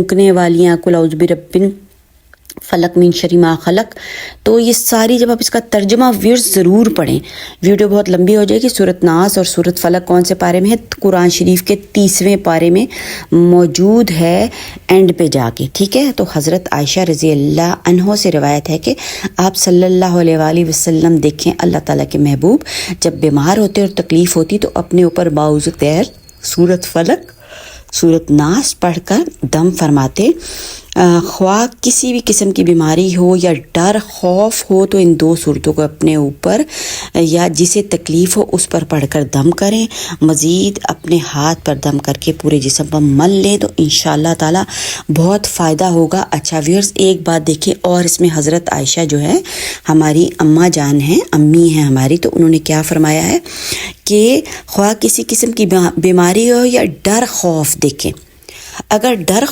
फूंकने वालियाँ, कुल औज़ु बिरब्बिन फ़लक मिन शर्रि मा खलक। तो ये सारी जब आप इसका तर्जुमा व्यूअर्स ज़रूर पढ़ें, वीडियो बहुत लंबी हो जाएगी। सूरत नास और सूरत फ़लक कौन से पारे में है? कुरान शरीफ के 30वें पारे में मौजूद है, एंड पे जाके, ठीक है। तो हज़रत आयशा रज़ी अल्लाह अन्हा से रिवायत है कि आप सल्लल्लाहु अलैहि वसल्लम देखें, अल्लाह ताला के महबूब जब बीमार होते और तकलीफ़ होती तो अपने ऊपर बाउज़ तैर सूरत फ़लक, सूरत नास पढ़कर दम फरमाते। ख्वाह किसी भी किस्म की बीमारी हो या डर खौफ हो तो इन 2 सूरतों को अपने ऊपर या जिसे तकलीफ़ हो उस पर पढ़कर दम करें। मज़ीद अपने हाथ पर दम करके पूरे जिस्म पर मल लें तो इंशाअल्लाह ताला बहुत फ़ायदा होगा। अच्छा व्यूअर्स, एक बात देखिए और इसमें हज़रत आयशा जो है हमारी अम्मा जान हैं, अम्मी हैं हमारी, तो उन्होंने क्या फ़रमाया है कि ख्वाह किसी किस्म की बीमारी हो या डर खौफ, देखें अगर डर